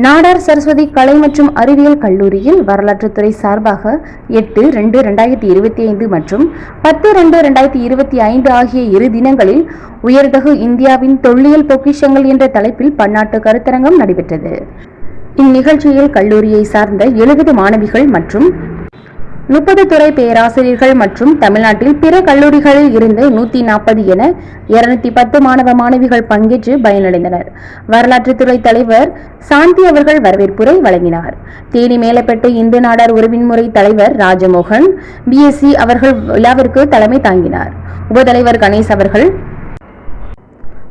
நாடார் சரஸ்வதி கலை மற்றும் அறிவியல் கல்லூரியில் வரலாற்றுத்துறை சார்பாக 8-2-2025 மற்றும் 10-2-2025 ஆகிய இரு தினங்களில் உயர்தகு இந்தியாவின் தொல்லியல் பொக்கிஷங்கள் என்ற தலைப்பில் பன்னாட்டு கருத்தரங்கம் நடைபெற்றது. இந்நிகழ்ச்சியில் கல்லூரியை சார்ந்த 70 மாணவிகள் மற்றும் 30 துறை பேராசிரியர்கள் மற்றும் தமிழ்நாட்டில் பிற கல்லூரிகளில் இருந்து 140 என 210 மாணவ மாணவிகள் பங்கேற்று பயனடைந்தனர். வரலாற்றுத்துறை தலைவர் சாந்தி அவர்கள் வரவேற்புரை வழங்கினார். தேனி மேலப்பேட்டை இந்து நாடார் உறவின்முறை தலைவர் ராஜமோகன் பிஎஸ்சி அவர்கள் விழாவிற்கு தலைமை தாங்கினார். உபதலைவர் கணேஷ் அவர்கள்,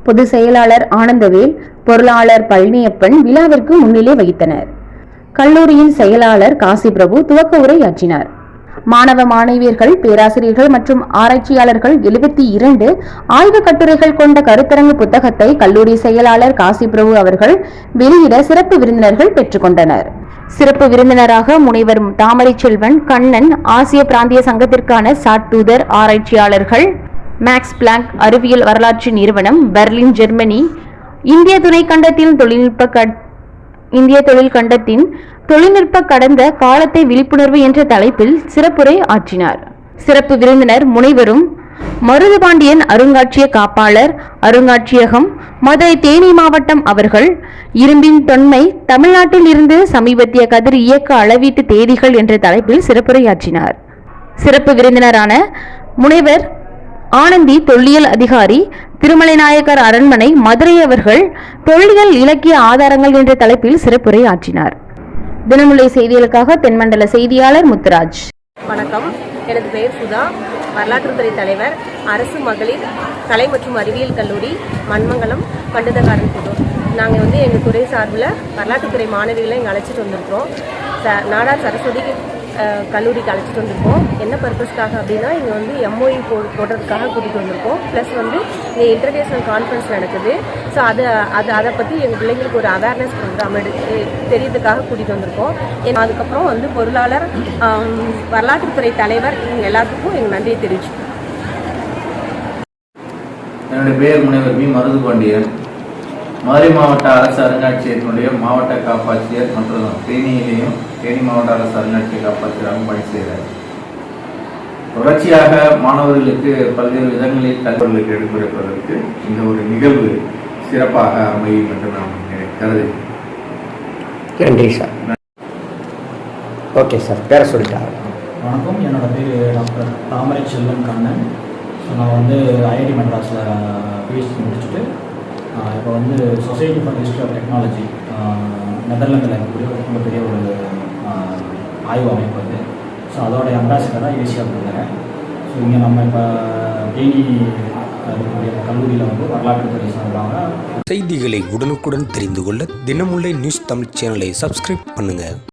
பொதுச் செயலாளர் ஆனந்தவேல், பொருளாளர் பழனியப்பன் விழாவிற்கு முன்னிலை வகித்தனர். கல்லூரியின் செயலாளர் காசிபிரபு துவக்க உரையாற்றினார். மாணவ மாணவியர்கள், பேராசிரியர்கள் மற்றும் ஆராய்ச்சியாளர்கள் 72 ஆய்வு கட்டுரைகள் கொண்ட கருத்தரங்கு புத்தகத்தை கல்லூரி செயலாளர் காசிபிரபு அவர்கள் வெளியிட சிறப்பு விருந்தினர்கள் பெற்றுக்கொண்டனர். சிறப்பு விருந்தினராக முனைவர் தாமரை செல்வன், கண்ணன், ஆசிய பிராந்திய சங்கத்திற்கான சாட் தூதர், ஆராய்ச்சியாளர்கள், மேக்ஸ் பிளாங்க் அறிவியல் வரலாற்று நிறுவனம், பெர்லின், ஜெர்மனி, இந்திய தொழில்நுட்ப கடந்த காலத்தை விழிப்புணர்வு என்ற தலைப்பில் சிறப்புரை ஆற்றினார். சிறப்பு விருந்தினர் முனைவரும் மருதுபாண்டியன் அருங்காட்சியக காப்பாளர், அருங்காட்சியகம், மதுரை, தேனி மாவட்டம் அவர்கள் இரும்பின் தொன்மை தமிழ்நாட்டில் இருந்து சமீபத்திய கதிர் இயக்க அளவீட்டு தேதிகள் என்ற தலைப்பில் சிறப்புரையாற்றினார். சிறப்பு விருந்தினரான முனைவர் ஆனந்தி, தொல்லியல் அதிகாரி, திருமலைநாயக்கர் அரண்மனை, மதுரை அவர்கள் தொல்லியல் இலக்கிய ஆதாரங்கள் என்ற தலைப்பில் சிறப்புரை ஆற்றினார். தினமுல்லை செய்திகளுக்காக தென்மண்டல செய்தியாளர் முத்துராஜ். வணக்கம், எனது பெயர் சுதா, வரலாற்றுத்துறை தலைவர், அரசு மகளிர் கலை மற்றும் அறிவியல் கல்லூரி, மண்மங்கலம், பண்டதக்காரன்புதூர். நாங்கள் எங்கள் துறை சார்பில் வரலாற்றுத்துறை மாணவிகளை இங்கே அழைச்சிட்டு வந்திருக்கிறோம். நாடார் சரஸ்வதி கல்லூரிக்கு அழைச்சிட்டு வந்திருக்கோம். என்ன பர்பஸ்க்காக அப்படின்னா, இங்கே எம்ஓஇ போடுறதுக்காக கூட்டிகிட்டு வந்திருக்கோம். ப்ளஸ் இங்கே இன்டர்நேஷ்னல் கான்ஃபரன்ஸ் நடக்குது. ஸோ அதை பற்றி எங்கள் பிள்ளைங்களுக்கு ஒரு அவேர்னஸ் ப்ரோக்ராம் தெரியறதுக்காக கூட்டிகிட்டு வந்திருக்கோம். அதுக்கப்புறம் பொருளாளர், வரலாற்றுத்துறை தலைவர், இவங்க எல்லாத்துக்கும் எங்கள் நன்றியை தெரிவிச்சுக்கோம். என்னுடைய பெயர் முனைவர் மருதுபாண்டியன், மதுரை மாவட்ட அரசு அருங்காட்சியகத்தினுடைய மாவட்ட காப்பாட்சியர் மற்றும் தேனி மாவட்ட அரசு அருங்காட்சியக காப்பாட்சியராகவும் பணி செய்கிறார். தொடர்ச்சியாக மாணவர்களுக்கு பல்வேறு விதங்களில் கல்விகளுக்கு எடுத்துரைப்பதற்கு இந்த ஒரு நிகழ்வு சிறப்பாக அமையும் என்று நான் கருதுகிறேன். நன்றி சார். ஓகே சார், பேர சொல்லிட்டாங்க. வணக்கம், என்னோட பேர் டாக்டர் தாமரை செல்வன், கண்ணன். ஸோ நான் ஐஐடி மெட்ராஸில் பிஹெச்டி முடிச்சுட்டு இப்போ society for history of technology நெதர்லாந்தில் இருக்கக்கூடிய ரொம்ப பெரிய ஒரு ஆய்வு அமைப்பு அது. ஸோ அதோடைய அம்பாசிடராக ஏசியாவுக்கு இருக்கிறேன். ஸோ இங்கே நம்ம இப்போ தேனி இருக்கக்கூடிய கல்லூரியில் வரலாற்றுத்துறை சார்பாக செய்திகளை உடனுக்குடன் தெரிந்து கொள்ள தினமுல்லை நியூஸ் தமிழ் சேனலை சப்ஸ்கிரைப் பண்ணுங்கள்.